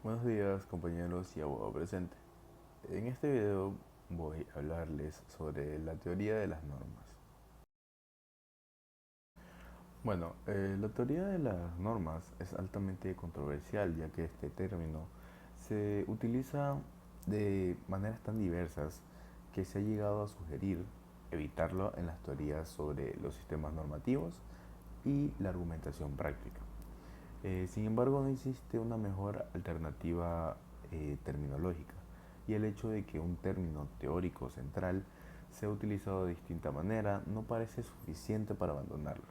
Buenos días compañeros y abogado presente. En este video voy a hablarles sobre la teoría de las normas. La teoría de las normas es altamente controversial ya que este término se utiliza de maneras tan diversas que se ha llegado a sugerir evitarlo en las teorías sobre los sistemas normativos y la argumentación práctica. Sin embargo, no existe una mejor alternativa terminológica y el hecho de que un término teórico central sea utilizado de distinta manera no parece suficiente para abandonarlo.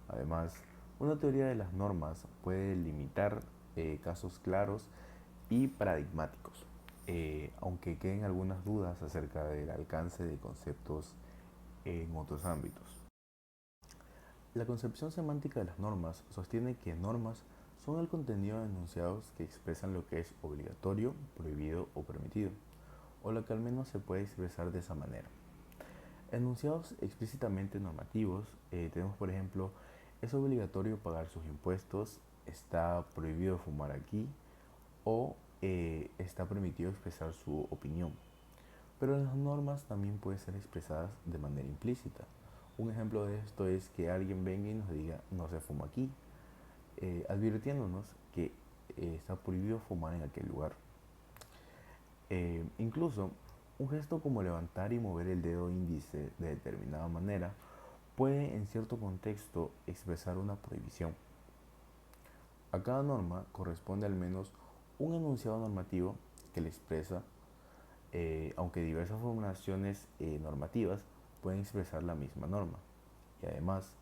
Además, una teoría de las normas puede limitar casos claros y paradigmáticos, aunque queden algunas dudas acerca del alcance de conceptos en otros ámbitos. La concepción semántica de las normas sostiene que normas son el contenido de enunciados que expresan lo que es obligatorio, prohibido o permitido, o lo que al menos se puede expresar de esa manera. Enunciados explícitamente normativos, tenemos por ejemplo, es obligatorio pagar sus impuestos, está prohibido fumar aquí o está permitido expresar su opinión. Pero las normas también pueden ser expresadas de manera implícita. Un ejemplo de esto es que alguien venga y nos diga no se fuma aquí, advirtiéndonos que está prohibido fumar en aquel lugar. Incluso un gesto como levantar y mover el dedo índice de determinada manera puede en cierto contexto expresar una prohibición. A cada norma corresponde al menos un enunciado normativo que le expresa, aunque diversas formulaciones normativas pueden expresar la misma norma. Y además,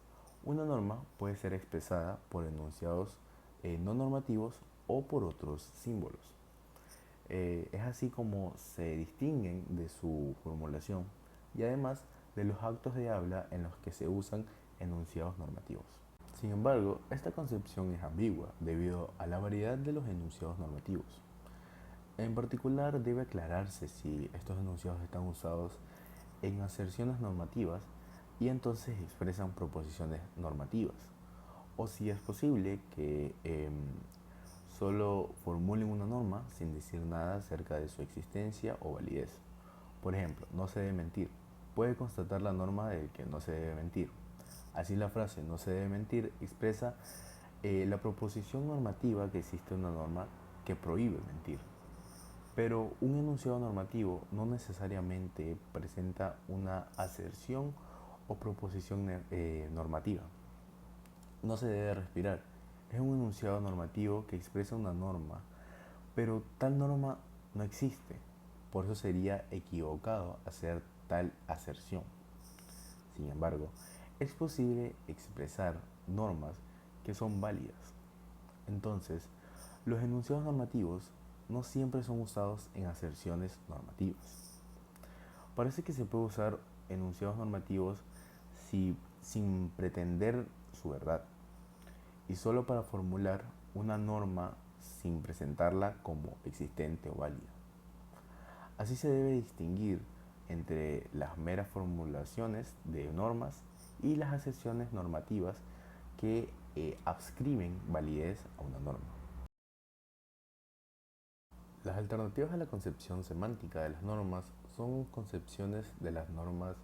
una norma puede ser expresada por enunciados no normativos o por otros símbolos. Es así como se distinguen de su formulación y además de los actos de habla en los que se usan enunciados normativos. Sin embargo, esta concepción es ambigua debido a la variedad de los enunciados normativos. En particular, debe aclararse si estos enunciados están usados en aserciones normativas y entonces expresan proposiciones normativas, o si es posible que solo formulen una norma sin decir nada acerca de su existencia o validez. Por ejemplo, no se debe mentir. Puede constatar la norma de que no se debe mentir. Así la frase no se debe mentir expresa la proposición normativa que existe una norma que prohíbe mentir. Pero un enunciado normativo no necesariamente presenta una aserción o proposición normativa. No se debe respirar. Es un enunciado normativo que expresa una norma, pero tal norma no existe. Por eso sería equivocado hacer tal aserción. Sin embargo, es posible expresar normas que son válidas. Entonces, los enunciados normativos no siempre son usados en aserciones normativas. Parece que se puede usar enunciados normativos sin pretender su verdad y solo para formular una norma sin presentarla como existente o válida. Así se debe distinguir entre las meras formulaciones de normas y las aserciones normativas que adscriben validez a una norma. Las alternativas a la concepción semántica de las normas son concepciones de las normas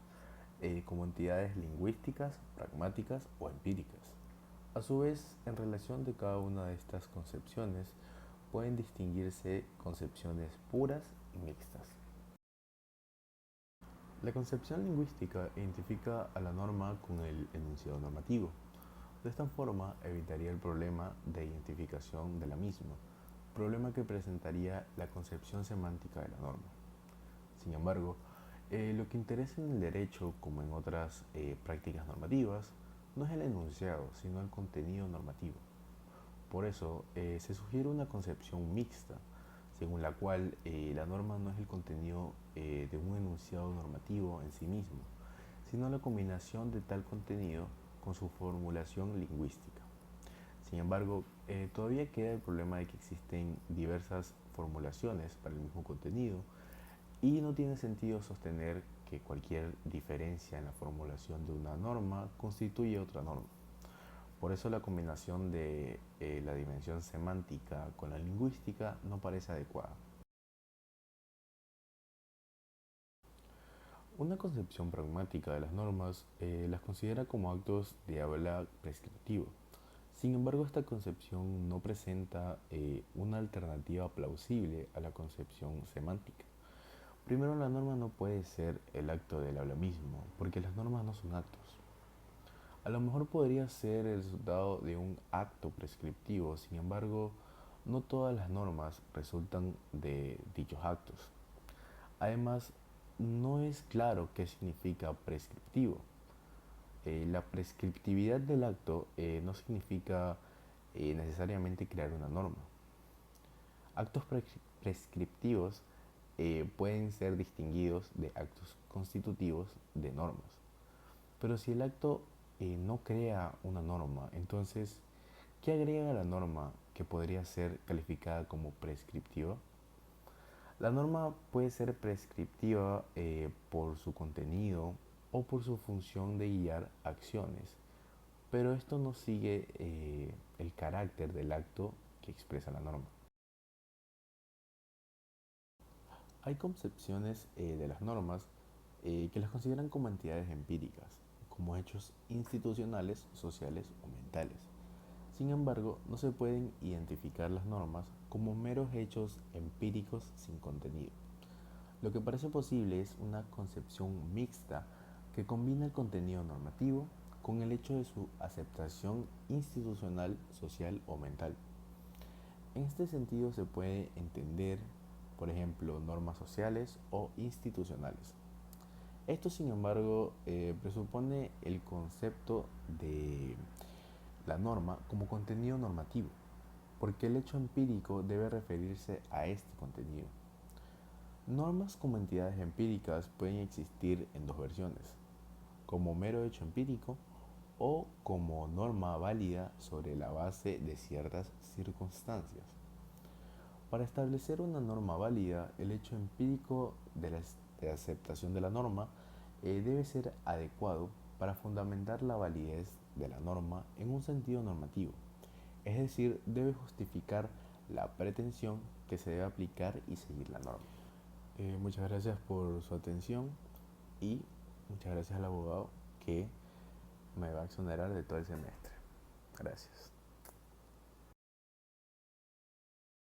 como entidades lingüísticas, pragmáticas o empíricas. A su vez, en relación de cada una de estas concepciones, pueden distinguirse concepciones puras y mixtas. La concepción lingüística identifica a la norma con el enunciado normativo. De esta forma evitaría el problema de identificación de la misma, problema que presentaría la concepción semántica de la norma. Sin embargo, lo que interesa en el derecho, como en otras prácticas normativas, no es el enunciado, sino el contenido normativo. Por eso, se sugiere una concepción mixta, según la cual la norma no es el contenido de un enunciado normativo en sí mismo, sino la combinación de tal contenido con su formulación lingüística. Sin embargo, todavía queda el problema de que existen diversas formulaciones para el mismo contenido y no tiene sentido sostener que cualquier diferencia en la formulación de una norma constituye otra norma. Por eso la combinación de la dimensión semántica con la lingüística no parece adecuada. Una concepción pragmática de las normas las considera como actos de habla prescriptivo. Sin embargo, esta concepción no presenta una alternativa plausible a la concepción semántica. Primero, la norma no puede ser el acto del habla mismo, porque las normas no son actos. A lo mejor podría ser el resultado de un acto prescriptivo, sin embargo, no todas las normas resultan de dichos actos. Además, no es claro qué significa prescriptivo. La prescriptividad del acto no significa necesariamente crear una norma. Actos prescriptivos pueden ser distinguidos de actos constitutivos de normas. Pero si el acto no crea una norma, entonces, ¿qué agrega a la norma que podría ser calificada como prescriptiva? La norma puede ser prescriptiva por su contenido o por su función de guiar acciones, pero esto no sigue el carácter del acto que expresa la norma. Hay concepciones de las normas que las consideran como entidades empíricas, como hechos institucionales, sociales o mentales. Sin embargo, no se pueden identificar las normas como meros hechos empíricos sin contenido. Lo que parece posible es una concepción mixta que combina el contenido normativo con el hecho de su aceptación institucional, social o mental. En este sentido se puede entender, por ejemplo, normas sociales o institucionales. Esto, sin embargo, presupone el concepto de la norma como contenido normativo, porque el hecho empírico debe referirse a este contenido. Normas como entidades empíricas pueden existir en dos versiones, como mero hecho empírico o como norma válida sobre la base de ciertas circunstancias. Para establecer una norma válida, el hecho empírico de aceptación de la norma debe ser adecuado para fundamentar la validez de la norma en un sentido normativo, es decir, debe justificar la pretensión que se debe aplicar y seguir la norma. Muchas gracias por su atención y muchas gracias al abogado que me va a exonerar de todo el semestre. Gracias.